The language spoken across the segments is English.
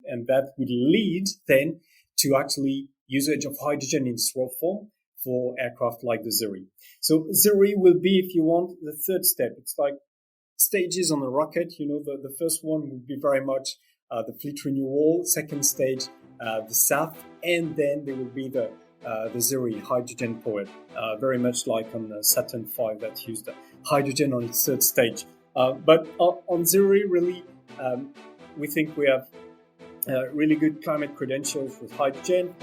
And that would lead then to actually usage of hydrogen in straw form for aircraft like the ZERoe. So ZERoe will be, if you want, the third step. It's like stages on a rocket. The first one would be very much the fleet renewal. Second stage, the SAF, and then there will be the ZERoe hydrogen powered, very much like on the Saturn V that used hydrogen on its third stage. But on ZERoe, really, we think we have really good climate credentials with hydrogen.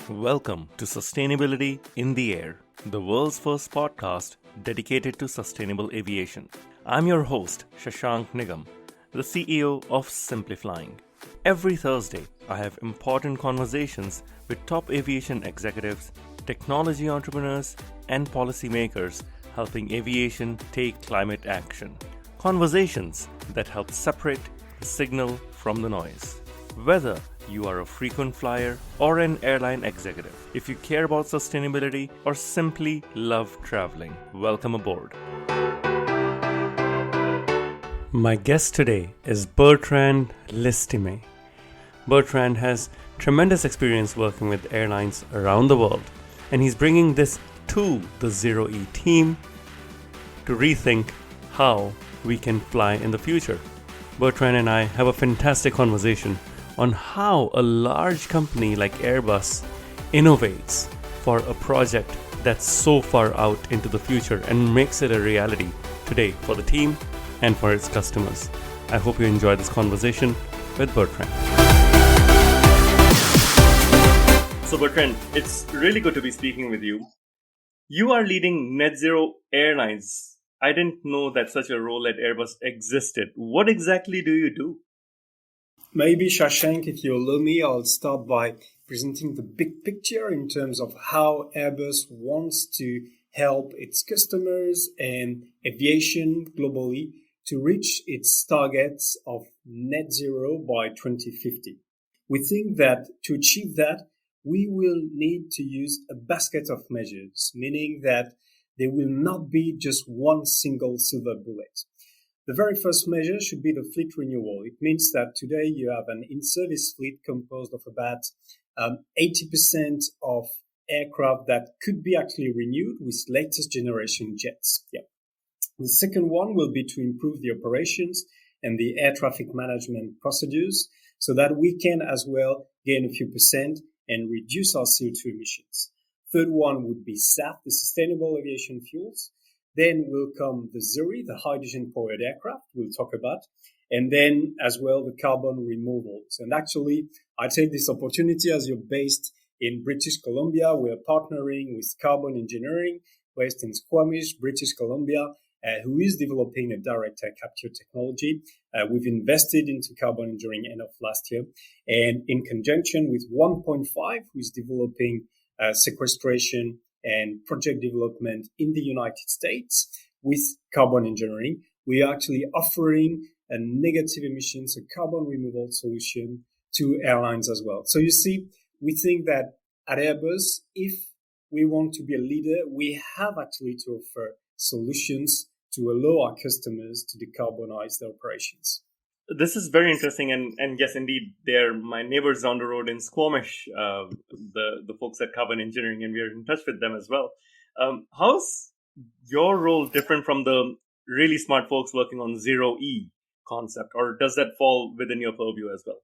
Welcome to Sustainability in the Air, the world's first podcast dedicated to sustainable aviation. I'm your host, Shashank Nigam, the CEO of Simplifying. Every Thursday, I have important conversations with top aviation executives, technology entrepreneurs, and policymakers helping aviation take climate action. Conversations that help separate the signal from the noise. Whether you are a frequent flyer or an airline executive, if you care about sustainability or simply love traveling, welcome aboard. My guest today is Bertrand Lestimé. Bertrand has tremendous experience working with airlines around the world, and he's bringing this to the ZERoe team to rethink how we can fly in the future. Bertrand and I have a fantastic conversation on how a large company like Airbus innovates for a project that's so far out into the future and makes it a reality today for the team and for its customers. I hope you enjoy this conversation with Bertrand. So Bertrand, it's really good to be speaking with you. You are leading Net Zero Airlines. I didn't know that such a role at Airbus existed. What exactly do you do? Maybe, Shashank, if you allow me, I'll start by presenting the big picture in terms of how Airbus wants to help its customers and aviation globally to reach its targets of net zero by 2050. We think that to achieve that, we will need to use a basket of measures, meaning that there will not be just one single silver bullet. The very first measure should be the fleet renewal. It means that today you have an in-service fleet composed of about 80% of aircraft that could be actually renewed with latest generation jets. The second one will be to improve the operations and the air traffic management procedures so that we can as well gain a few percent and reduce our CO2 emissions. Third one would be SAF, the Sustainable Aviation Fuels. Then will come the ZERoe, the hydrogen-powered aircraft we'll talk about, and then as well the carbon removals. And actually, I take this opportunity as you're based in British Columbia. We're partnering with Carbon Engineering, based in Squamish, British Columbia, who is developing a direct air capture technology. We've invested into Carbon Engineering end of last year, and in conjunction with 1.5, who is developing sequestration and project development in the United States with Carbon Engineering, we are actually offering a negative emissions, a carbon removal solution to airlines as well. So you see, we think that at Airbus, if we want to be a leader, we have actually to offer solutions to allow our customers to decarbonize their operations. This is very interesting, and yes, indeed, they're my neighbors down the road in Squamish, the folks at Carbon Engineering, and we are in touch with them as well. How's your role different from the really smart folks working on ZERoe concept, or does that fall within your purview as well?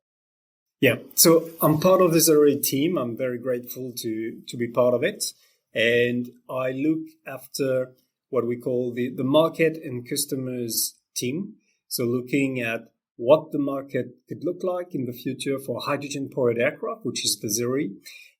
Yeah, so I'm part of the ZERoe team. I'm very grateful to be part of it, and I look after what we call the market and customers team. So looking at what the market could look like in the future for hydrogen-powered aircraft, which is the ZERoe.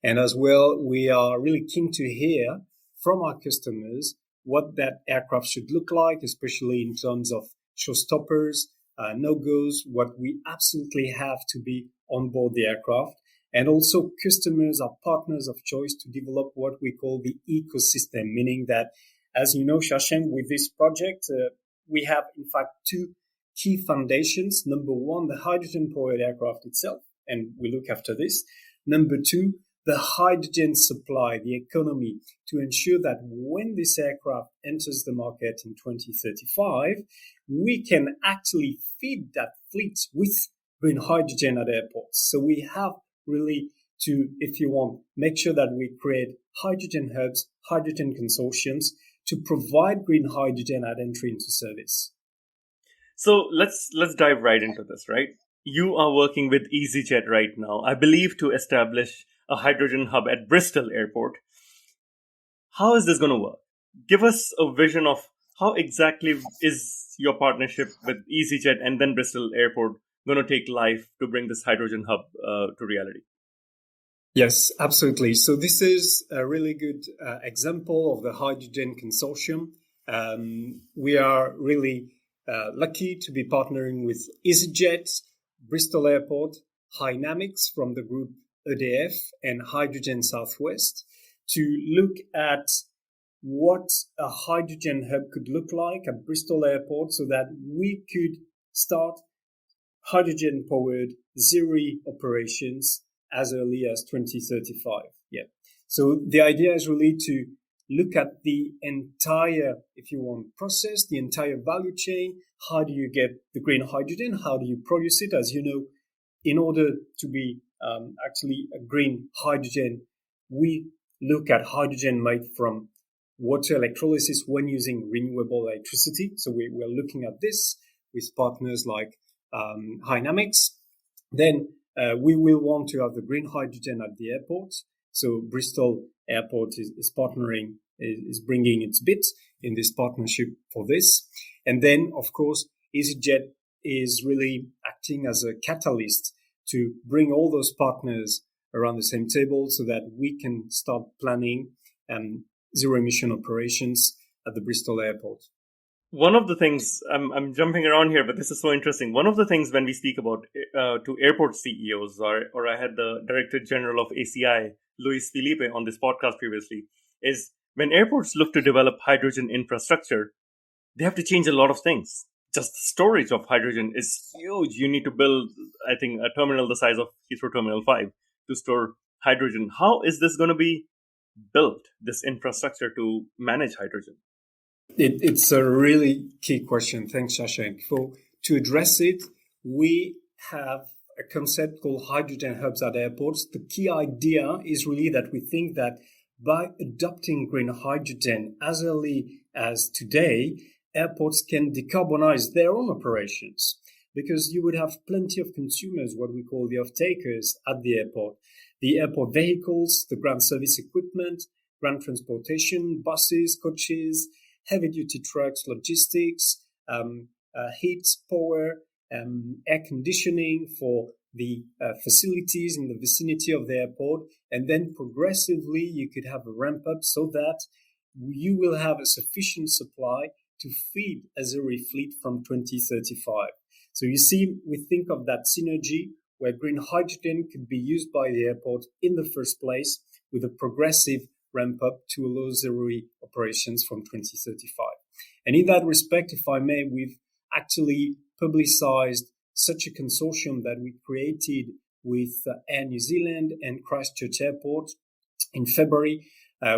And as well, we are really keen to hear from our customers what that aircraft should look like, especially in terms of showstoppers, no-goes, what we absolutely have to be on board the aircraft. And also customers are partners of choice to develop what we call the ecosystem, meaning that, as you know, Shashank, with this project, we have, in fact, two key foundations. Number one, the hydrogen-powered aircraft itself, and we look after this. Number two, the hydrogen supply, the economy, to ensure that when this aircraft enters the market in 2035, we can actually feed that fleet with green hydrogen at airports. So we have really to, if you want, make sure that we create hydrogen hubs, hydrogen consortiums to provide green hydrogen at entry into service. So let's dive right into this, right? You are working with EasyJet right now, I believe, to establish a hydrogen hub at Bristol Airport. How is this going to work? Give us a vision of how exactly is your partnership with EasyJet and then Bristol Airport going to take life to bring this hydrogen hub to reality? Yes, absolutely. So this is a really good example of the hydrogen consortium. We are really lucky to be partnering with EasyJet, Bristol Airport, Hynamics from the group EDF, and Hydrogen Southwest to look at what a hydrogen hub could look like at Bristol Airport so that we could start hydrogen-powered ZEROe operations as early as 2035. Yeah. So the idea is really to look at the entire, if you want, process, the entire value chain. How do you get the green hydrogen? How do you produce it? As you know, in order to be actually a green hydrogen, we look at hydrogen made from water electrolysis when using renewable electricity. So we're looking at this with partners like Hynamics. Then we will want to have the green hydrogen at the airport. So Bristol Airport is partnering, is bringing its bit in this partnership for this. And then, of course, EasyJet is really acting as a catalyst to bring all those partners around the same table so that we can start planning zero emission operations at the Bristol Airport. One of the things, I'm jumping around here, but this is so interesting. One of the things when we speak about to airport CEOs, or I had the Director General of ACI, Luis Felipe, on this podcast previously, is when airports look to develop hydrogen infrastructure, they have to change a lot of things. Just the storage of hydrogen is huge. You need to build, I think, a terminal the size of Heathrow Terminal 5 to store hydrogen. How is this going to be built, this infrastructure to manage hydrogen? It's a really key question. Thanks, Shashank. To address it, we have a concept called hydrogen hubs at airports. The key idea is really that we think that by adopting green hydrogen as early as today, airports can decarbonize their own operations because you would have plenty of consumers, what we call the off-takers at the airport vehicles, the ground service equipment, ground transportation, buses, coaches, heavy-duty trucks, logistics, heat, power, air conditioning for the facilities in the vicinity of the airport. And then progressively, you could have a ramp up so that you will have a sufficient supply to feed a ZEROe fleet from 2035. So you see, we think of that synergy where green hydrogen could be used by the airport in the first place with a progressive ramp up to allow ZEROe operations from 2035. And in that respect, if I may, we've actually publicized such a consortium that we created with Air New Zealand and Christchurch Airport in February.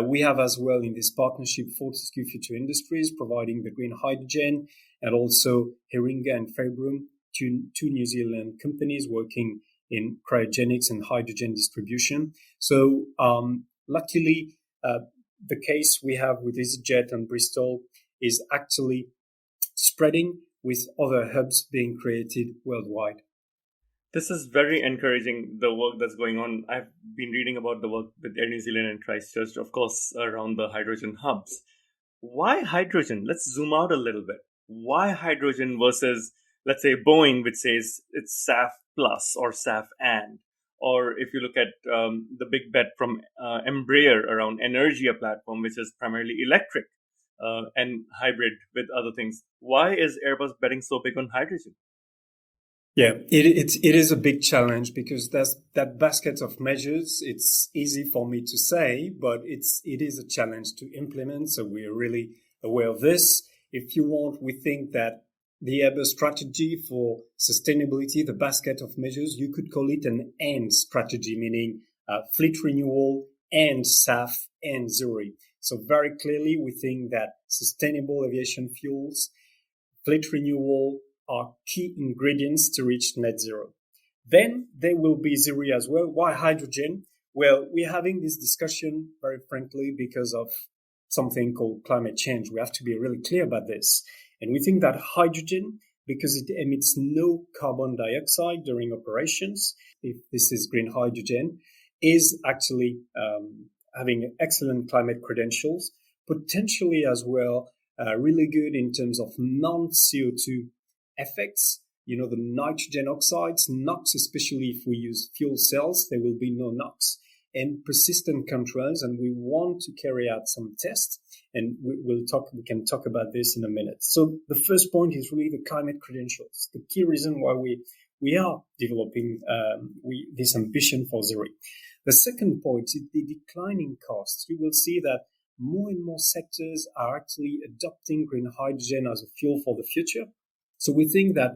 We have as well in this partnership Fortescue Future Industries providing the green hydrogen, and also Heringa and Fairbrome, two New Zealand companies working in cryogenics and hydrogen distribution. So luckily, the case we have with EasyJet and Bristol is actually spreading with other hubs being created worldwide. This is very encouraging, the work that's going on. I've been reading about the work with Air New Zealand and Christchurch, of course, around the hydrogen hubs. Why hydrogen? Let's zoom out a little bit. Why hydrogen versus, let's say, Boeing, which says it's SAF plus or SAF and? Or if you look at the big bet from Embraer around Energia platform, which is primarily electric and hybrid with other things. Why is Airbus betting so big on hydrogen? Yeah, it is a big challenge because there's that basket of measures. It's easy for me to say, but it is a challenge to implement. So we are really aware of this. If you want, we think that the Airbus strategy for sustainability, the basket of measures, you could call it an AND strategy, meaning fleet renewal, and SAF and ZERoe. So very clearly, we think that sustainable aviation fuels, fleet renewal are key ingredients to reach net zero. Then there will be ZERoe as well. Why hydrogen? Well, we're having this discussion very frankly because of something called climate change. We have to be really clear about this. And we think that hydrogen, because it emits no carbon dioxide during operations, if this is green hydrogen, is actually having excellent climate credentials, potentially as well really good in terms of non-CO2 effects. You know, the nitrogen oxides, NOx, especially if we use fuel cells, there will be no NOx, and persistent controls. And we want to carry out some tests, and we can talk about this in a minute. So the first point is really the climate credentials, the key reason why we are developing this ambition for ZERoe. The second point is the declining costs. You will see that more and more sectors are actually adopting green hydrogen as a fuel for the future. So we think that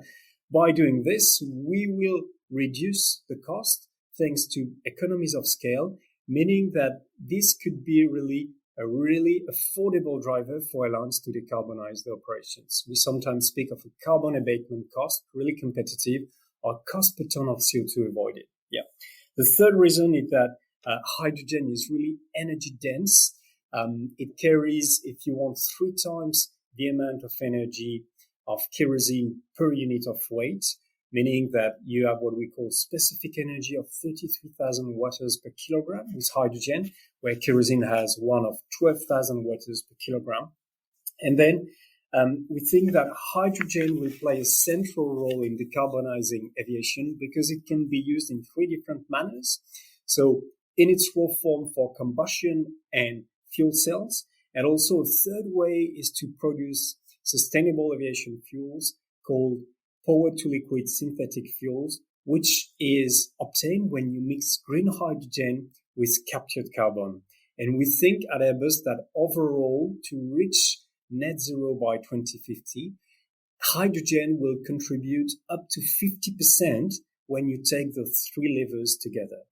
by doing this, we will reduce the cost thanks to economies of scale, meaning that this could be a really affordable driver for airlines to decarbonize their operations. We sometimes speak of a carbon abatement cost, really competitive, or cost per ton of CO2 avoided. Yeah. The third reason is that hydrogen is really energy dense. It carries, if you want, 3 times the amount of energy of kerosene per unit of weight, meaning that you have what we call specific energy of 33,000 watts per kilogram with hydrogen, where kerosene has one of 12,000 watts per kilogram. And then we think that hydrogen will play a central role in decarbonizing aviation because it can be used in 3 different manners. So in its raw form for combustion and fuel cells, and also a third way is to produce sustainable aviation fuels called power-to-liquid synthetic fuels, which is obtained when you mix green hydrogen with captured carbon. And we think at Airbus that overall, to reach net zero by 2050, hydrogen will contribute up to 50% when you take the 3 levers together.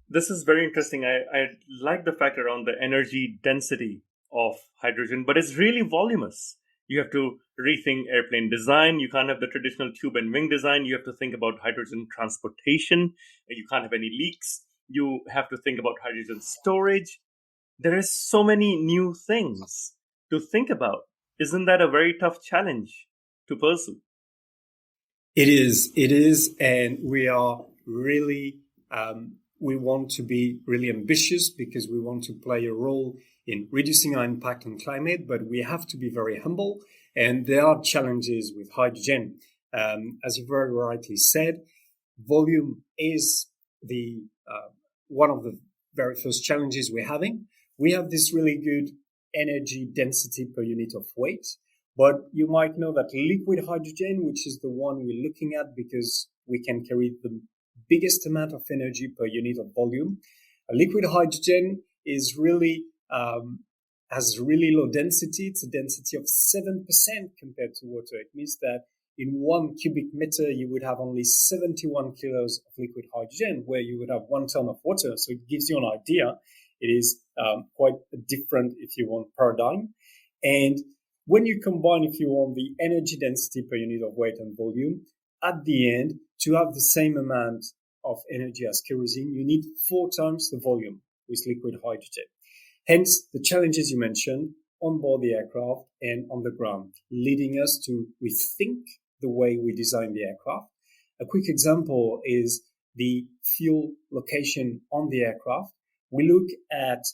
This is very interesting. I like the fact around the energy density of hydrogen, but it's really voluminous. You have to rethink airplane design. You can't have the traditional tube and wing design. You have to think about hydrogen transportation. You can't have any leaks. You have to think about hydrogen storage. There is so many new things to think about. Isn't that a very tough challenge to pursue? It is. And we are really, we want to be really ambitious because we want to play a role in reducing our impact on climate, but we have to be very humble. And there are challenges with hydrogen. As you very rightly said, volume is the one of the very first challenges we're having. We have this really good energy density per unit of weight, but you might know that liquid hydrogen, which is the one we're looking at because we can carry the biggest amount of energy per unit of volume, liquid hydrogen is really has really low density. It's a density of 7% compared to water. It means that in 1 cubic meter, you would have only 71 kilos of liquid hydrogen, where you would have 1 ton of water. So it gives you an idea. It is quite a different, if you want, paradigm. And when you combine, if you want, the energy density per unit of weight and volume, at the end, to have the same amount of energy as kerosene, you need 4 times the volume with liquid hydrogen. Hence, the challenges you mentioned on board the aircraft and on the ground, leading us to rethink the way we design the aircraft. A quick example is the fuel location on the aircraft. We look at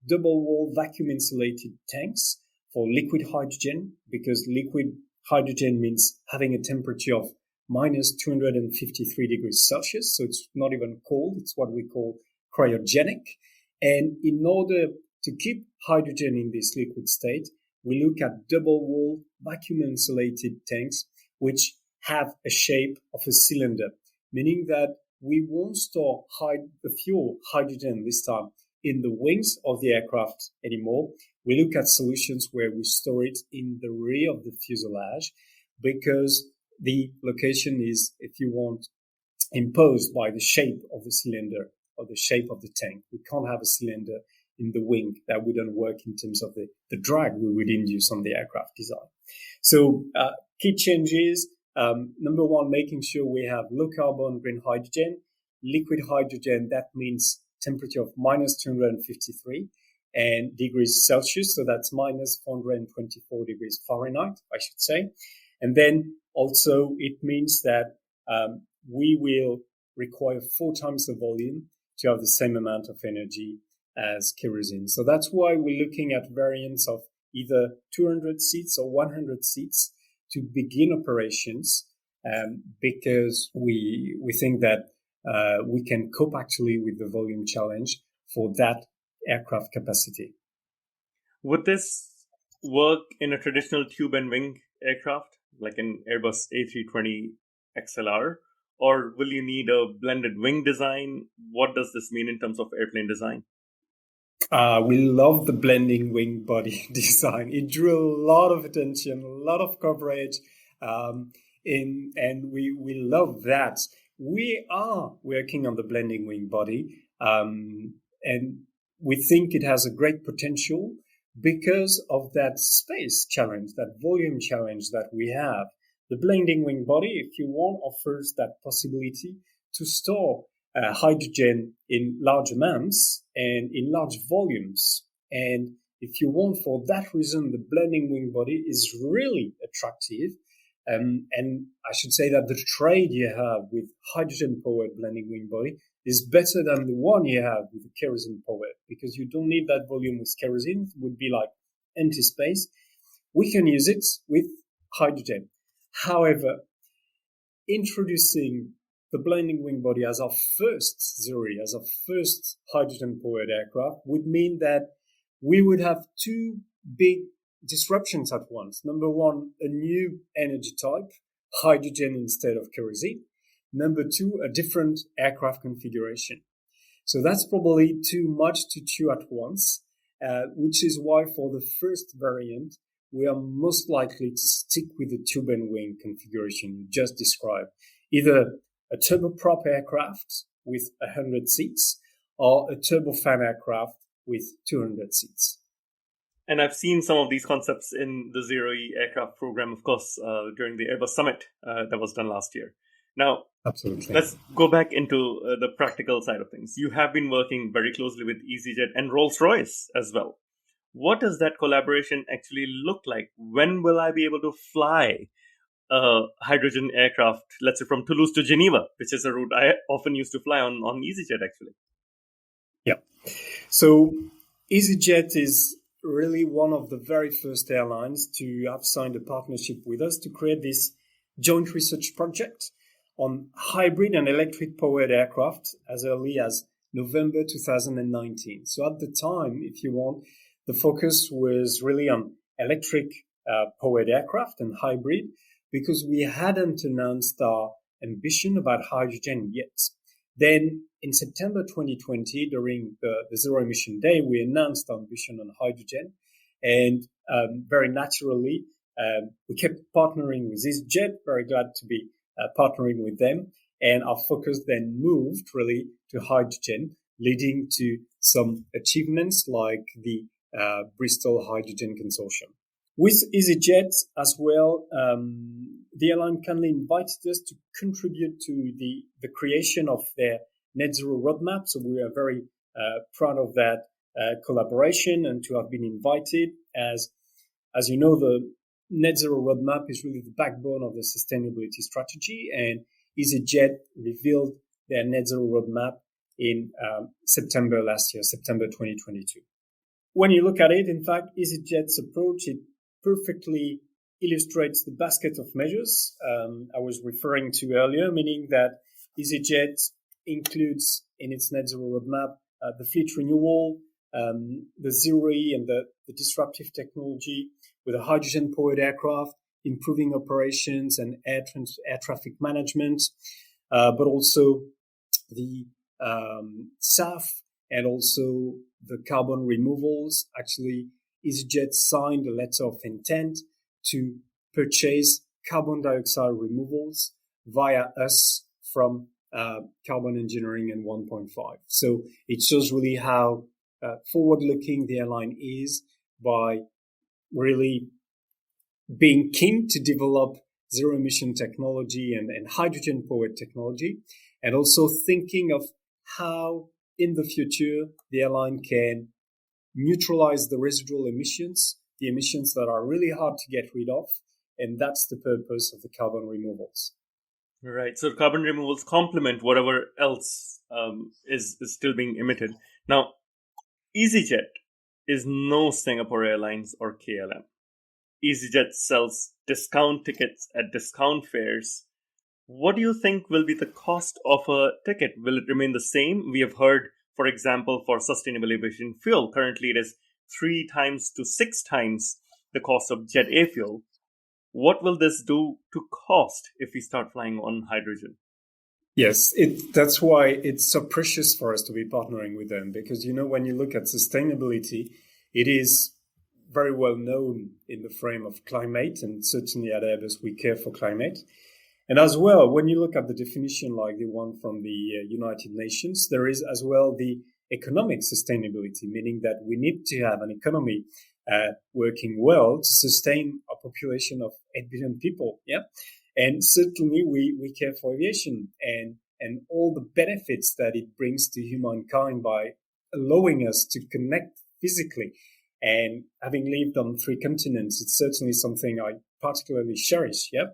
double-wall vacuum-insulated tanks for liquid hydrogen, because liquid hydrogen means having a temperature of minus 253 degrees Celsius. So it's not even cold. It's what we call cryogenic. And in order to keep hydrogen in this liquid state, we look at double-wall vacuum-insulated tanks, which have a shape of a cylinder, meaning that we won't store the fuel, hydrogen this time, in the wings of the aircraft anymore. We look at solutions where we store it in the rear of the fuselage, because the location is, if you want, imposed by the shape of the cylinder of the shape of the tank. We can't have a cylinder in the wing. That wouldn't work in terms of the drag we would induce on the aircraft design. So key changes, number one, making sure we have low carbon green hydrogen. Liquid hydrogen, that means temperature of minus 253 and degrees Celsius. So that's minus 424 degrees Fahrenheit, I should say. And then also it means that we will require 4 times the volume to have the same amount of energy as kerosene. So that's why we're looking at variants of either 200 seats or 100 seats to begin operations, because we think that we can cope actually with the volume challenge for that aircraft capacity. Would this work in a traditional tube and wing aircraft, like an Airbus A320 XLR, or will you need a blended wing design? What does this mean in terms of airplane design? We love the blending wing body design. It drew a lot of attention, a lot of coverage, and we love that. We are working on the blending wing body, and we think it has a great potential because of that space challenge, that volume challenge that we have. The blending wing body, if you want, offers that possibility to store hydrogen in large amounts and in large volumes. And if you want, for that reason, the blending wing body is really attractive. And I should say that the trade you have with hydrogen-powered blending wing body is better than the one you have with the kerosene-powered, because you don't need that volume with kerosene. It would be like empty space. We can use it with hydrogen. However, introducing the blending wing body as our first ZERoe, as our first hydrogen-powered aircraft, would mean that we would have 2 big disruptions at once. Number one, a new energy type, hydrogen instead of kerosene. Number 2, a different aircraft configuration. So that's probably too much to chew at once, which is why for the first variant, we are most likely to stick with the tube and wing configuration you just described. Either a turboprop aircraft with 100 seats or a turbofan aircraft with 200 seats. And I've seen some of these concepts in the ZERoe aircraft program, of course, during the Airbus Summit that was done last year. Now, absolutely, let's go back into the practical side of things. You have been working very closely with EasyJet and Rolls-Royce as well. What does that collaboration actually look like? When will I be able to fly a hydrogen aircraft, let's say from Toulouse to Geneva, which is a route I often used to fly on EasyJet, actually? Yeah. So EasyJet is really one of the very first airlines to have signed a partnership with us to create this joint research project on hybrid and electric powered aircraft as early as November 2019. So at the time, if you want, the focus was really on electric powered aircraft and hybrid, because we hadn't announced our ambition about hydrogen yet. Then in September 2020, during the ZERoe Mission Day, we announced our ambition on hydrogen. And very naturally, we kept partnering with EasyJet, very glad to be partnering with them. And our focus then moved really to hydrogen, leading to some achievements like the Bristol Hydrogen Consortium. With EasyJet as well, the airline kindly invited us to contribute to the creation of their net zero roadmap. So we are very proud of that collaboration and to have been invited. As you know, the net zero roadmap is really the backbone of the sustainability strategy, and EasyJet revealed their net zero roadmap in September last year, September 2022. When you look at it, in fact, EasyJet's approach, it perfectly illustrates the basket of measures I was referring to earlier, meaning that EasyJet includes in its net zero roadmap the fleet renewal, the ZERoe and the disruptive technology with a hydrogen-powered aircraft, improving operations and air traffic management, but also the SAF and also the carbon removals. Actually, EasyJet signed a letter of intent to purchase carbon dioxide removals via us from carbon engineering and 1.5. So it shows really how forward-looking the airline is by really being keen to develop zero-emission technology and hydrogen-powered technology, and also thinking of how in the future the airline can neutralize the residual emissions, the emissions that are really hard to get rid of, and that's the purpose of the carbon removals. Right. So carbon removals complement whatever else is still being emitted. Now, EasyJet is no Singapore Airlines or KLM. EasyJet sells discount tickets at discount fares. What do you think will be the cost of a ticket? Will it remain the same? We have heard, for example, for sustainable aviation fuel, currently it is 3 times to 6 times the cost of jet A fuel. What will this do to cost if we start flying on hydrogen? Yes, that's why it's so precious for us to be partnering with them, because, when you look at sustainability, it is very well known in the frame of climate, and certainly at Airbus, we care for climate. And as well, when you look at the definition like the one from the United Nations, there is as well the economic sustainability, meaning that we need to have an economy working well to sustain a population of 8 billion people. Yeah. And certainly we care for aviation and all the benefits that it brings to humankind by allowing us to connect physically. And having lived on 3 continents, it's certainly something I particularly cherish. Yeah.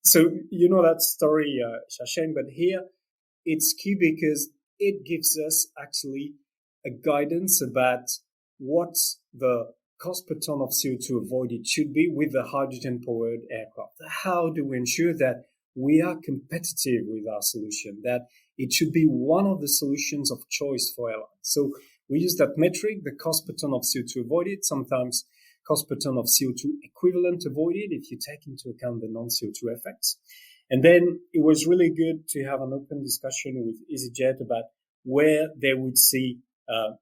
So that story, Shashank, but here it's key because it gives us actually a guidance about what the cost per ton of CO2 avoided should be with the hydrogen-powered aircraft. How do we ensure that we are competitive with our solution, that it should be one of the solutions of choice for airlines? So we use that metric, the cost per ton of CO2 avoided, sometimes cost per ton of CO2 equivalent avoided if you take into account the non-CO2 effects. And then it was really good to have an open discussion with EasyJet about where they would see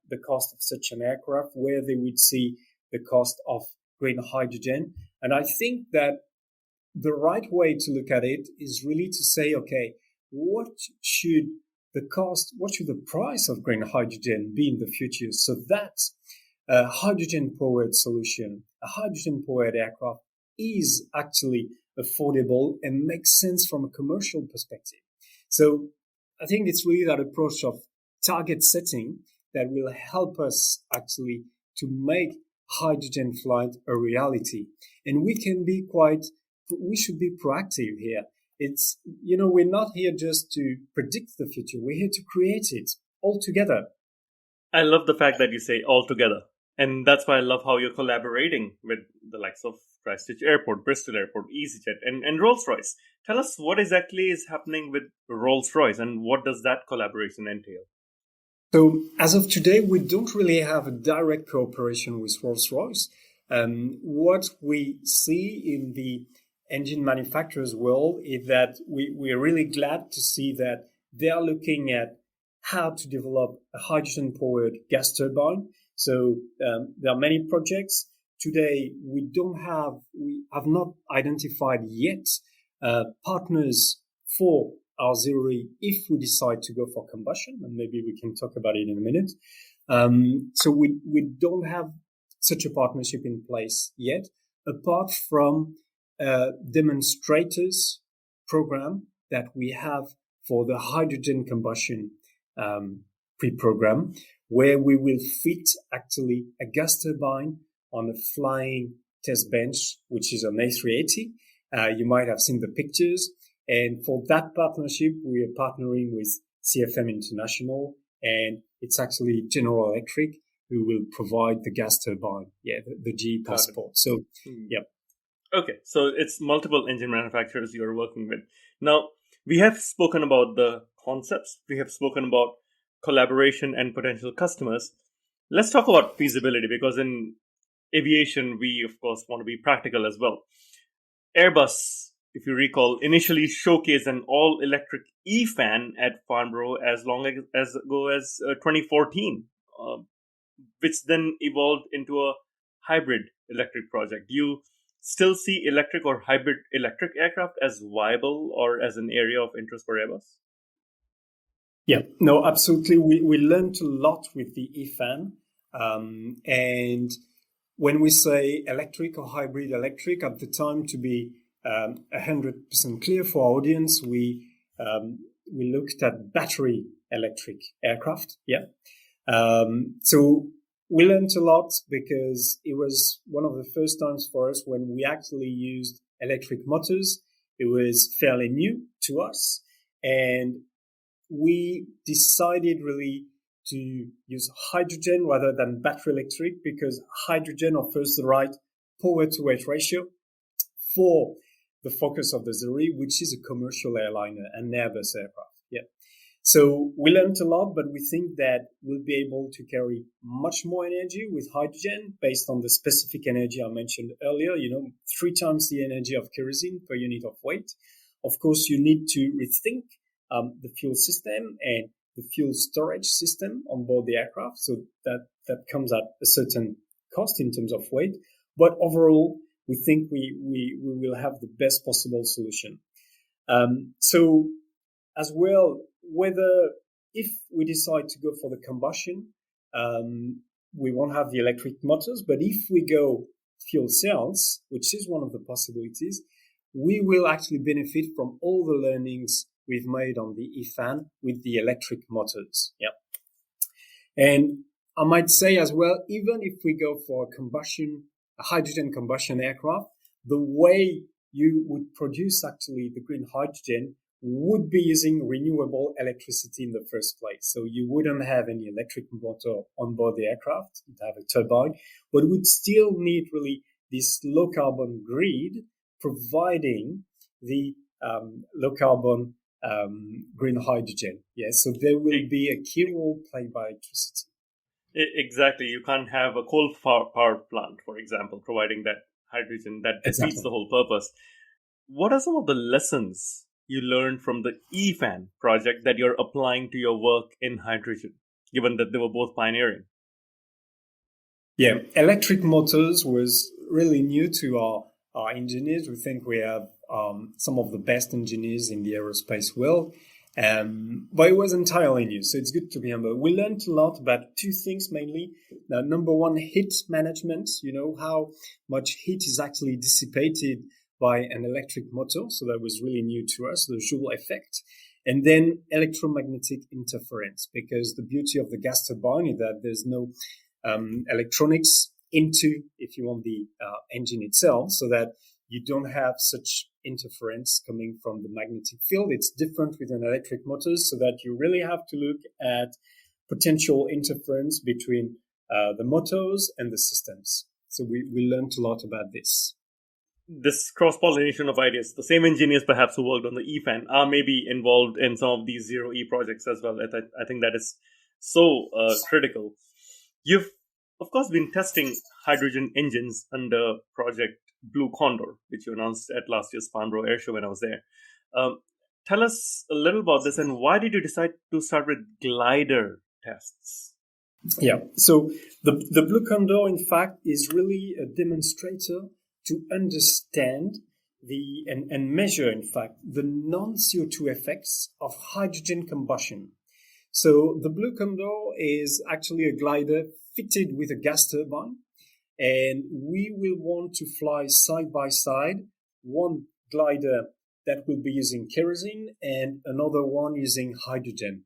the cost of such an aircraft, where they would see the cost of green hydrogen. And I think that the right way to look at it is really to say, okay, what should the price of green hydrogen be in the future, so that a hydrogen-powered solution, a hydrogen-powered aircraft is actually affordable and makes sense from a commercial perspective. So I think it's really that approach of target setting that will help us actually to make hydrogen flight a reality. And we should be proactive here. It's, we're not here just to predict the future. We're here to create it all together. I love the fact that you say all together. And that's why I love how you're collaborating with the likes of Christchurch Airport, Bristol Airport, EasyJet, and Rolls-Royce. Tell us what exactly is happening with Rolls-Royce and what does that collaboration entail? So as of today, we don't really have a direct cooperation with Rolls-Royce. What we see in the engine manufacturers world is that we're really glad to see that they are looking at how to develop a hydrogen-powered gas turbine. So there are many projects. Today, we have not identified yet partners for our ZEROe if we decide to go for combustion, and maybe we can talk about it in a minute. So we don't have such a partnership in place yet, apart from demonstrators program that we have for the hydrogen combustion pre-program, where we will fit actually a gas turbine on a flying test bench, which is an A380. You might have seen the pictures. And for that partnership, we are partnering with CFM International, and it's actually General Electric who will provide the gas turbine, the GE passport. So, yeah. Okay, so it's multiple engine manufacturers you're working with. Now, we have spoken about the concepts. We have spoken about collaboration and potential customers. Let's talk about feasibility, because in aviation, we, of course, want to be practical as well. Airbus, if you recall, initially showcased an all-electric E-fan at Farnborough as long ago as 2014, which then evolved into a hybrid electric project. You still see electric or hybrid electric aircraft as viable or as an area of interest for Airbus? Yeah, no, absolutely. We learned a lot with the EFAN. And when we say electric or hybrid electric, at the time, to be 100% clear for our audience, we looked at battery electric aircraft. Yeah. So we learned a lot because it was one of the first times for us when we actually used electric motors. It was fairly new to us, and we decided really to use hydrogen rather than battery electric because hydrogen offers the right power to weight ratio for the focus of the ZERoe, which is a commercial airliner, an Airbus aircraft. Yeah. So we learned a lot, but we think that we'll be able to carry much more energy with hydrogen based on the specific energy I mentioned earlier, 3 times the energy of kerosene per unit of weight. Of course, you need to rethink the fuel system and the fuel storage system on board the aircraft. So that comes at a certain cost in terms of weight. But overall, we think we will have the best possible solution. So as well, whether if we decide to go for the combustion, we won't have the electric motors. But if we go fuel cells, which is one of the possibilities, we will actually benefit from all the learnings we've made on the EFAN with the electric motors. Yeah. And I might say as well, even if we go for a hydrogen combustion aircraft, the way you would produce actually the green hydrogen would be using renewable electricity in the first place. So you wouldn't have any electric motor on board the aircraft. You'd have a turbine, but we'd still need really this low carbon grid providing the low carbon green hydrogen. Yes, so there will be a key role played by electricity. Exactly. You can't have a coal power plant, for example, providing that hydrogen. That defeats the whole purpose. What are some of the lessons you learned from the EFAN project that you're applying to your work in hydrogen, given that they were both pioneering? Yeah, electric motors was really new to our engineers. We think we have some of the best engineers in the aerospace world. But it was entirely new, so it's good to remember. We learned a lot about 2 things mainly. Now, number one, heat management, how much heat is actually dissipated by an electric motor. So that was really new to us, the Joule effect. And then electromagnetic interference, because the beauty of the gas turbine is that there's no electronics into, if you want, the engine itself, so that you don't have such interference coming from the magnetic field. It's different with an electric motor, so that you really have to look at potential interference between the motors and the systems. So we learned a lot about this. This cross-pollination of ideas, the same engineers perhaps who worked on the EFAN are maybe involved in some of these ZERoe projects as well. I think that is so critical. You've, of course, been testing hydrogen engines under Project Blue Condor, which you announced at last year's Farnborough Air Show when I was there. Tell us a little about this, and why did you decide to start with glider tests? Yeah, so the Blue Condor, in fact, is really a demonstrator to understand and measure, in fact, the non-CO2 effects of hydrogen combustion. So the Blue Condor is actually a glider fitted with a gas turbine, and we will want to fly side by side, one glider that will be using kerosene and another one using hydrogen.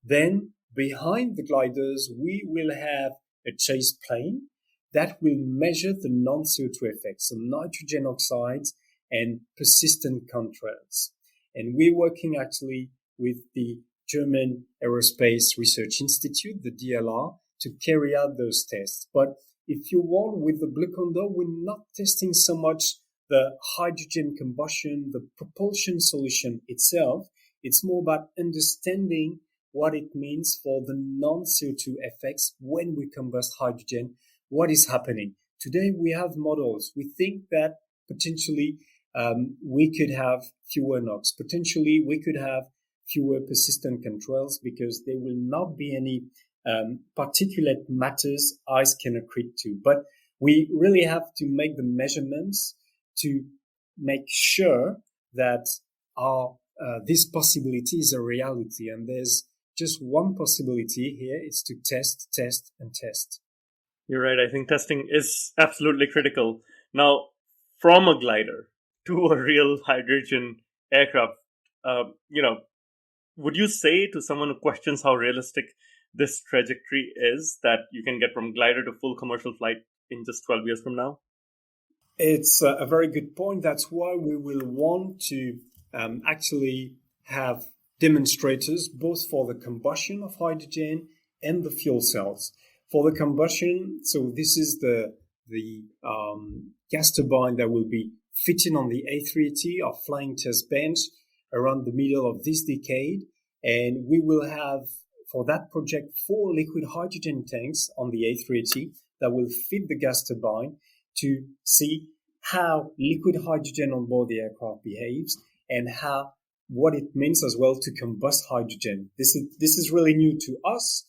Then behind the gliders, we will have a chase plane that will measure the non-CO2 effects, so nitrogen oxides and persistent contrails. And we're working actually with the German Aerospace Research Institute, the DLR, to carry out those tests. But if you want, with the Blue Condor, we're not testing so much the hydrogen combustion, the propulsion solution itself. It's more about understanding what it means for the non-CO2 effects when we combust hydrogen. What is happening? Today we have models. We think that potentially we could have fewer NOx. Potentially we could have fewer persistent contrails because there will not be any particulate matters ice can accrete to. But we really have to make the measurements to make sure that this possibility is a reality. And there's just one possibility here, is to test, test, and test. You're right. I think testing is absolutely critical. Now, from a glider to a real hydrogen aircraft, would you say to someone who questions how realistic this trajectory is that you can get from glider to full commercial flight in just 12 years from now? It's a very good point. That's why we will want to actually have demonstrators both for the combustion of hydrogen and the fuel cells. For the combustion, so this is the gas turbine that will be fitted on the A380, our flying test bench, around the middle of this decade. And we will have, for that project, 4 liquid hydrogen tanks on the A380 that will fit the gas turbine to see how liquid hydrogen on board the aircraft behaves and what it means as well to combust hydrogen. This is really new to us.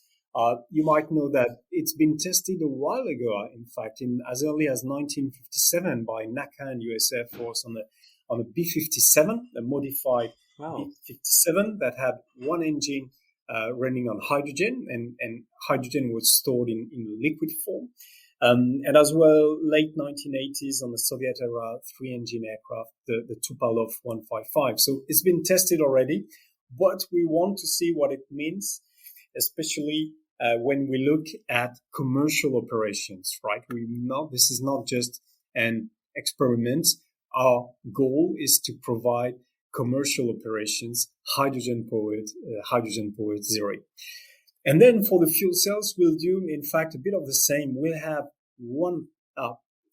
You might know that it's been tested a while ago, in fact, as early as 1957 by NACA and US Air Force on a B-57, a modified B-57 that had one engine running on hydrogen, and hydrogen was stored in liquid form. And as well, late 1980s on the Soviet era 3-engine aircraft, the Tupolev 155. So it's been tested already, but we want to see what it means, especially when we look at commercial operations, right? This is not just an experiment. Our goal is to provide commercial operations, hydrogen-powered ZEROe. And then for the fuel cells, we'll do, in fact, a bit of the same. We'll have one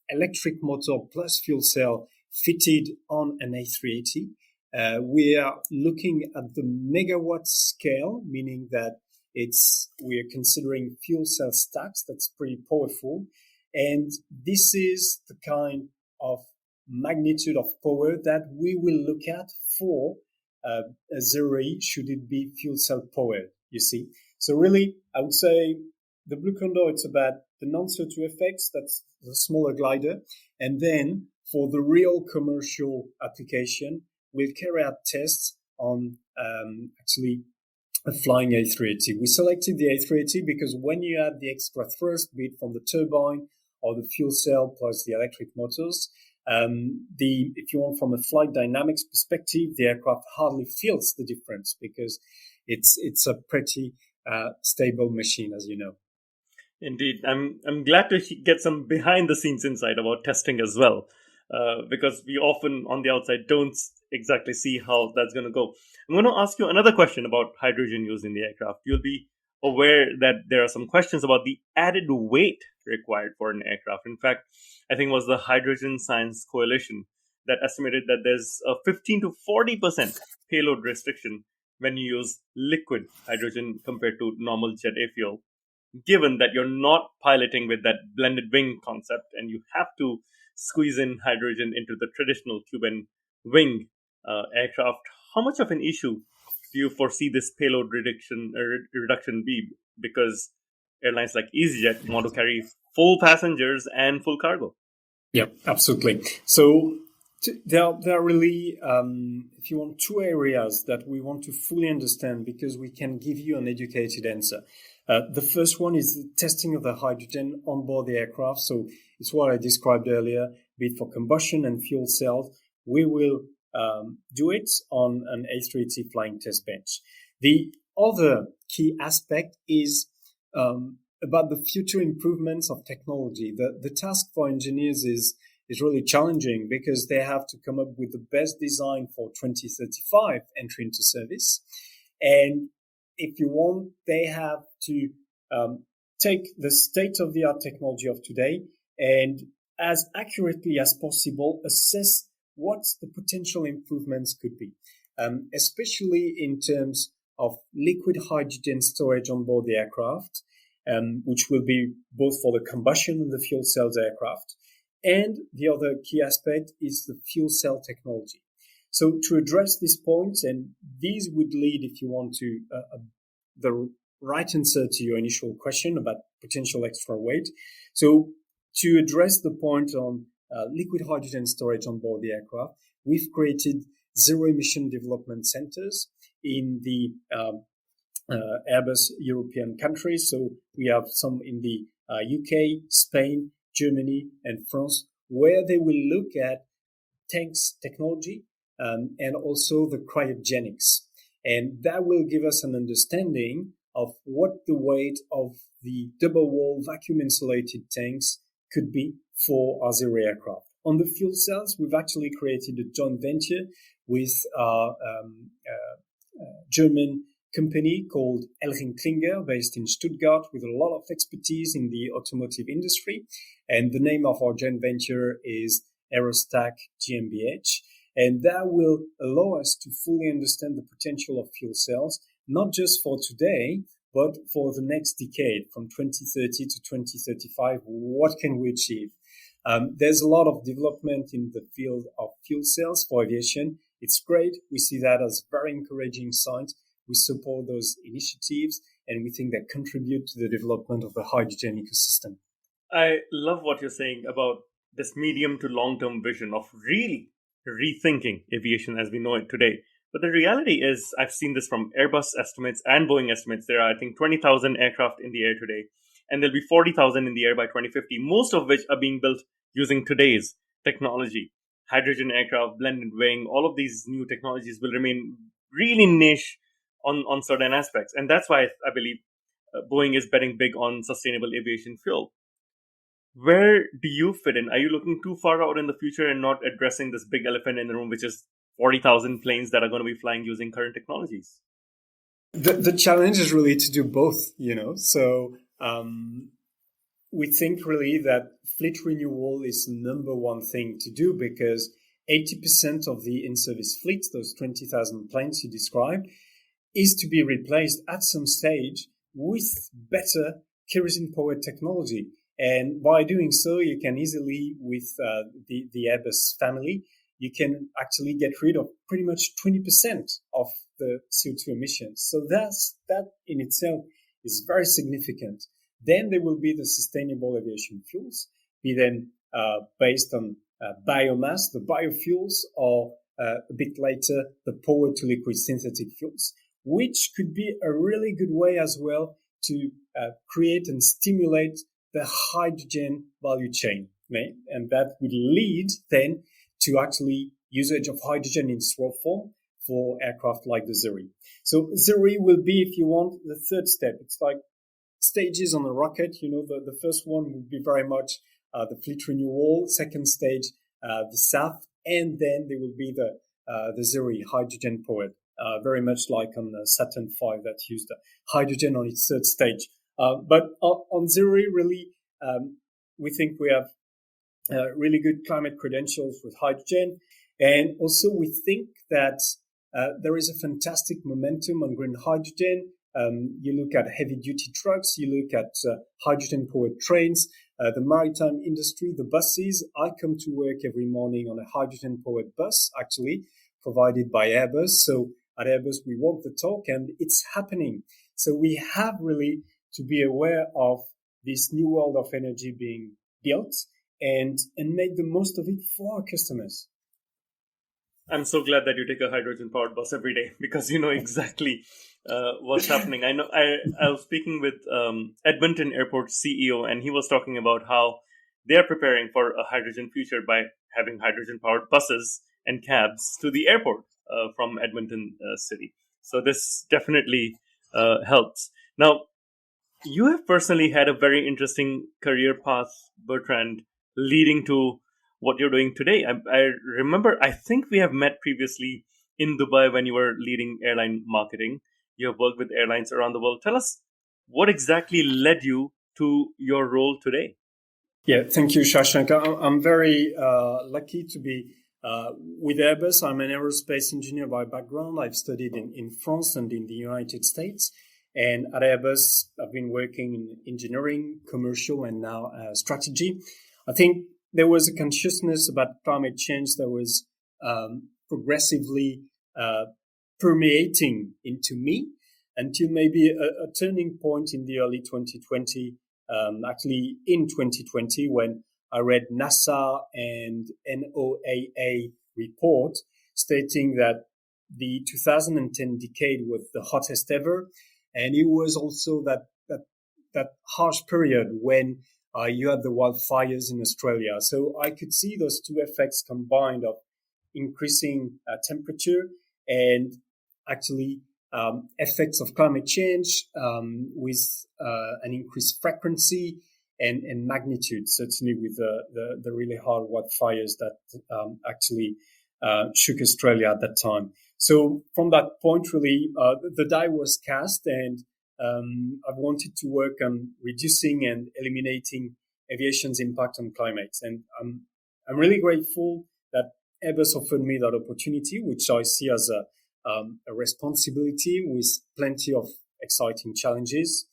electric motor plus fuel cell fitted on an A380. We are looking at the megawatt scale, meaning that we are considering fuel cell stacks. That's pretty powerful. And this is the kind of magnitude of power that we will look at for a ZEROe, should it be fuel cell powered, you see. So really, I would say the Blue Condor, it's about the non-CO2 effects, that's the smaller glider. And then for the real commercial application, we'll carry out tests on actually a flying A380. We selected the A380 because when you add the extra thrust, be it from the turbine or the fuel cell plus the electric motors, if you want from a flight dynamics perspective, the aircraft hardly feels the difference because it's a pretty stable machine, as you know. Indeed. I'm glad to get some behind the scenes insight about testing as well, because we often on the outside don't exactly see how that's going to go. I'm going to ask you another question about hydrogen use in the aircraft. You'll be aware that there are some questions about the added weight required for an aircraft. In fact, I think it was the Hydrogen Science Coalition that estimated that there's a 15 to 40% payload restriction when you use liquid hydrogen compared to normal jet A fuel, given that you're not piloting with that blended wing concept and you have to squeeze in hydrogen into the traditional tube and wing aircraft. How much of an issue do you foresee this payload reduction be? Because airlines like EasyJet want to carry full passengers and full cargo. Yeah, absolutely. So there are really, if you want, 2 areas that we want to fully understand because we can give you an educated answer. The first one is the testing of the hydrogen on board the aircraft. So it's what I described earlier, be it for combustion and fuel cells. We will do it on an A380 flying test bench. The other key aspect is about the future improvements of technology. The task for engineers is really challenging because they have to come up with the best design for 2035 entry into service. And if you want, they have to take the state-of-the-art technology of today and as accurately as possible assess what the potential improvements could be, especially in terms of liquid hydrogen storage on board the aircraft, which will be both for the combustion and the fuel cells aircraft. And the other key aspect is the fuel cell technology. So to address this point, and these would lead, if you want to, the right answer to your initial question about potential extra weight. So to address the point on liquid hydrogen storage on board the aircraft. We've created zero emission development centers in the Airbus European countries. So we have some in the UK, Spain, Germany, and France, where they will look at tanks technology and also the cryogenics. And that will give us an understanding of what the weight of the double wall vacuum insulated tanks could be for our ZEROe aircraft. On the fuel cells, we've actually created a joint venture with a German company called Elring-Klinger, based in Stuttgart, with a lot of expertise in the automotive industry. And the name of our joint venture is Aerostack GmbH. And that will allow us to fully understand the potential of fuel cells, not just for today, but for the next decade, from 2030 to 2035. What can we achieve? There's a lot of development in the field of fuel cells for aviation. It's great. We see that as very encouraging signs. We support those initiatives, and we think they contribute to the development of the hydrogen ecosystem. I love what you're saying about this medium to long-term vision of really rethinking aviation as we know it today. But the reality is, I've seen this from Airbus estimates and Boeing estimates. There are, I think, 20,000 aircraft in the air today, and there'll be 40,000 in the air by 2050, most of which are being built using today's technology. Hydrogen aircraft, blended wing, all of these new technologies will remain really niche on certain aspects. And that's why I believe Boeing is betting big on sustainable aviation fuel. Where do you fit in? Are you looking too far out in the future and not addressing this big elephant in the room, which is 40,000 planes that are going to be flying using current technologies? The challenge is really to do both, So we think really that fleet renewal is the number one thing to do, because 80% of the in-service fleet, those 20,000 planes you described, is to be replaced at some stage with better kerosene-powered technology. And by doing so, you can easily, with the Airbus family, you can actually get rid of pretty much 20% of the CO2 emissions. So that in itself is very significant. Then there will be the sustainable aviation fuels, be them based on biomass, the biofuels, or a bit later, the power-to-liquid synthetic fuels, which could be a really good way as well to create and stimulate the hydrogen value chain. Right? And that would lead then to actually usage of hydrogen in straw form for aircraft like the ZEROe. So ZEROe will be, if you want, the third step. It's like stages on a rocket. The first one would be very much the fleet renewal. Second stage, the SAF, and then there will be the ZEROe hydrogen powered. Very much like on Saturn V that used hydrogen on its third stage. But on ZEROe, really, we think we have really good climate credentials with hydrogen. And also we think that there is a fantastic momentum on green hydrogen. You look at heavy-duty trucks, you look at hydrogen-powered trains, the maritime industry, the buses. I come to work every morning on a hydrogen-powered bus, actually, provided by Airbus. So at Airbus, we walk the talk, and it's happening. So we have really to be aware of this new world of energy being built and make the most of it for our customers. I'm so glad that you take a hydrogen-powered bus every day, because you know exactly what's happening. I know. I was speaking with Edmonton Airport CEO, and he was talking about how they are preparing for a hydrogen future by having hydrogen-powered buses and cabs to the airport from Edmonton city. So this definitely helps. Now, you have personally had a very interesting career path, Bertrand, leading to what you're doing today. I remember, I think we have met previously in Dubai when you were leading airline marketing. You have worked with airlines around the world. Tell us what exactly led you to your role today. Yeah, thank you, Shashank. I'm very lucky to be with Airbus. I'm an aerospace engineer by background. I've studied in France and in the United States. And at Airbus, I've been working in engineering, commercial, and now strategy. I think there was a consciousness about climate change that was progressively permeating into me until maybe a turning point in the early 2020, actually in 2020, when I read NASA and NOAA report stating that the 2010 decade was the hottest ever. And it was also that harsh period when you had the wildfires in Australia. So I could see those two effects combined of increasing temperature and actually effects of climate change with an increased frequency and magnitude, certainly with the really hard wildfires that actually shook Australia at that time. So from that point, really, the die was cast, and I've wanted to work on reducing and eliminating aviation's impact on climate. And I'm really grateful that Airbus offered me that opportunity, which I see as a responsibility with plenty of exciting challenges.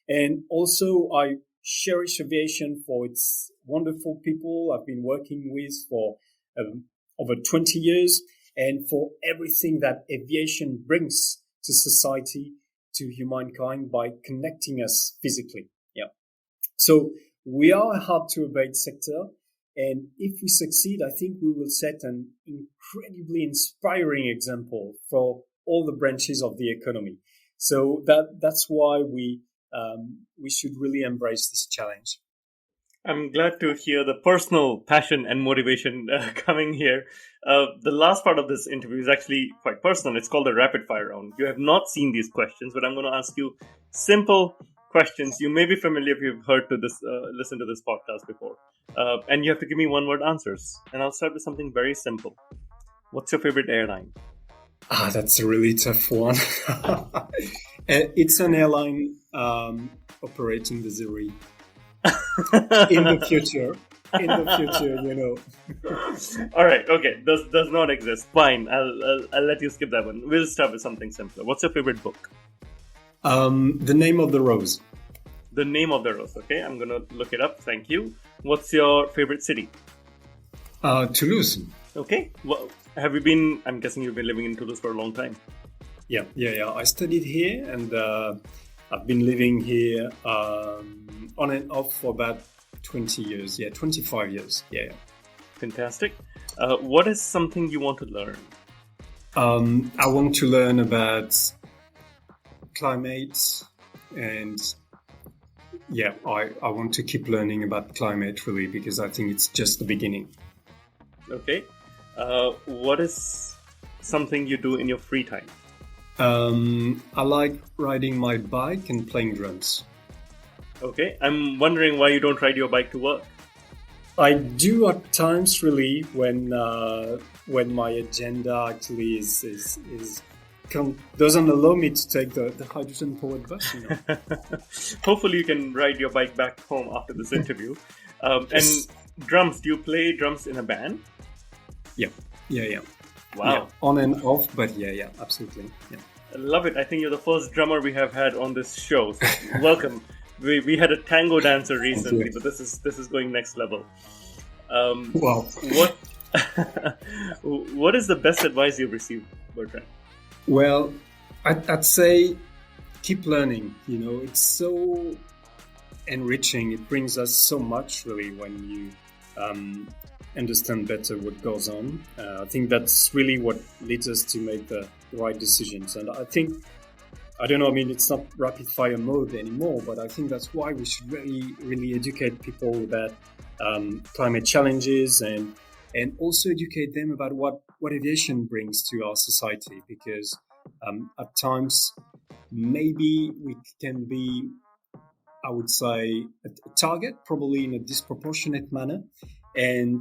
And also, I cherish aviation for its wonderful people I've been working with for over 20 years, and for everything that aviation brings to society, to humankind, by connecting us physically. Yeah. So we are a hard-to-abate sector, and if we succeed, I think we will set an incredibly inspiring example for all the branches of the economy. So that's why we should really embrace this challenge. I'm glad to hear the personal passion and motivation coming here. The last part of this interview is actually quite personal. It's called the rapid fire round. You have not seen these questions, but I'm going to ask you simple questions. You may be familiar if you've listened to this podcast before. And you have to give me one-word answers. And I'll start with something very simple. What's your favorite airline? That's a really tough one. It's an airline operating the ZERoe. In the future, you know. All right, okay. Does not exist. Fine. I'll let you skip that one. We'll start with something simpler. What's your favorite book? The Name of the Rose. The Name of the Rose. Okay, I'm gonna look it up. Thank you. What's your favorite city? Toulouse. Okay. Well, have you been? I'm guessing you've been living in Toulouse for a long time. Yeah. I studied here, and I've been living here on and off for about 20 years. Yeah, 25 years. Yeah. Fantastic. What is something you want to learn? I want to learn about climate, and I want to keep learning about climate, really, because I think it's just the beginning. Okay. What is something you do in your free time? I like riding my bike and playing drums. Okay. I'm wondering why you don't ride your bike to work. I do at times, really, when my agenda actually doesn't allow me to take the hydrogen-powered bus. You know? Hopefully, you can ride your bike back home after this interview. And drums? Do you play drums in a band? Yeah. Wow. Yeah, on and off, but yeah, absolutely. Yeah. I love it. I think you're the first drummer we have had on this show. So welcome. We had a tango dancer recently, but this is going next level. Wow. What is the best advice you've received, Bertrand? Well, I'd say keep learning. You know, it's so enriching. It brings us so much, really, when you understand better what goes on. I think that's really what leads us to make the right decisions. And I think, I don't know, I mean, it's not rapid fire mode anymore, but I think that's why we should really educate people about climate challenges and also educate them about what aviation brings to our society, because at times maybe we can be, I would say, a target, probably in a disproportionate manner. And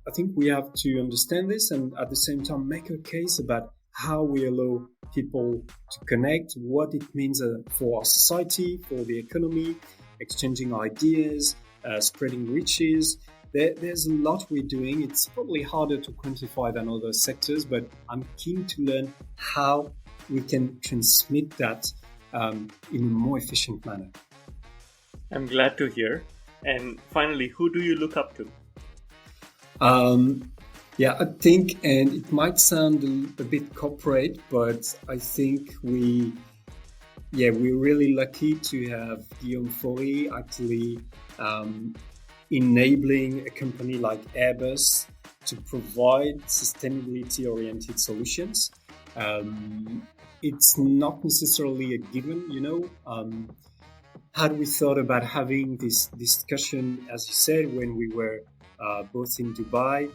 I think we have to understand this and at the same time make a case about how we allow people to connect, what it means for our society, for the economy, exchanging ideas, spreading riches. There's a lot we're doing. It's probably harder to quantify than other sectors, but I'm keen to learn how we can transmit that in a more efficient manner. I'm glad to hear. And finally, who do you look up to? I think, and it might sound a bit corporate, but I think we're really lucky to have Guillaume Faury actually enabling a company like Airbus to provide sustainability-oriented solutions. It's not necessarily a given, Had we thought about having this discussion, as you said, when we were both in Dubai,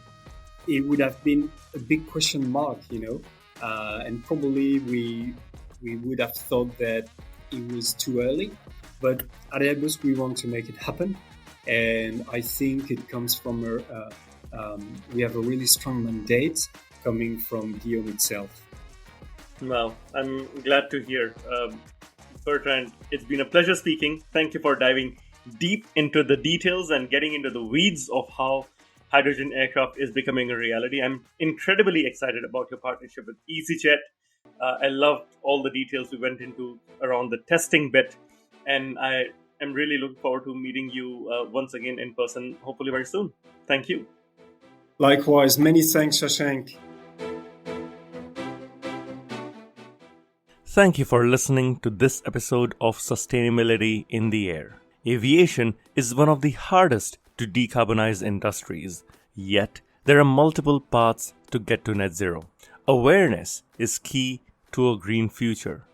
it would have been a big question mark, and probably we would have thought that it was too early. But at Airbus, we want to make it happen. And I think it comes from we have a really strong mandate coming from Guillaume itself. Well, I'm glad to hear. Bertrand, it's been a pleasure speaking. Thank you for diving deep into the details and getting into the weeds of how hydrogen aircraft is becoming a reality. I'm incredibly excited about your partnership with EasyJet. I loved all the details we went into around the testing bit, and I am really looking forward to meeting you once again in person, hopefully very soon. Thank you. Likewise, many thanks, Shashank. Thank you for listening to this episode of Sustainability in the Air. Aviation is one of the hardest to decarbonize industries, yet there are multiple paths to get to net zero. Awareness is key to a green future.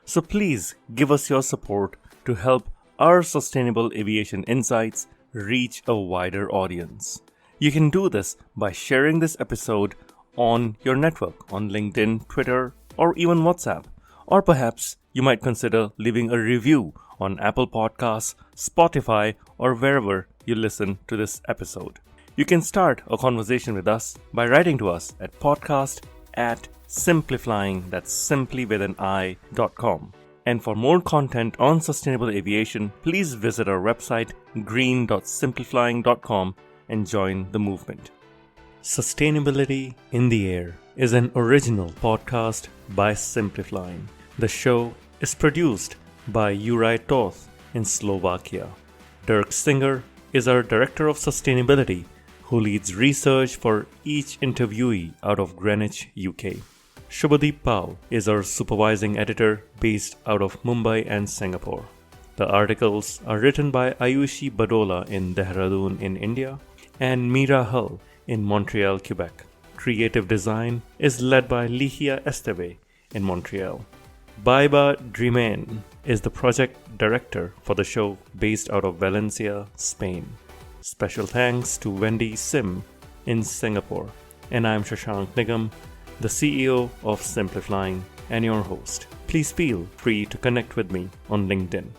So please give us your support to help our sustainable aviation insights reach a wider audience. You can do this by sharing this episode on your network, on LinkedIn, Twitter, or even WhatsApp. Or perhaps you might consider leaving a review on Apple Podcasts, Spotify, or wherever you listen to this episode. You can start a conversation with us by writing to us at podcast@simpliflying, that's simply with an i.com. And for more content on sustainable aviation, please visit our website green.simpliflying.com and join the movement. Sustainability in the Air is an original podcast by Simpliflying. The show is produced by Juraj Toth in Slovakia. Dirk Singer is our Director of Sustainability, who leads research for each interviewee out of Greenwich, UK. Shubhadeep Pal is our Supervising Editor based out of Mumbai and Singapore. The articles are written by Ayushi Badola in Dehradun in India and Mira Hull in Montreal, Quebec. Creative design is led by Ligia Esteve in Montreal. Baiba Drimen is the project director for the show based out of Valencia, Spain. Special thanks to Wendy Sim in Singapore. And I'm Shashank Nigam, the CEO of Simpliflying and your host. Please feel free to connect with me on LinkedIn.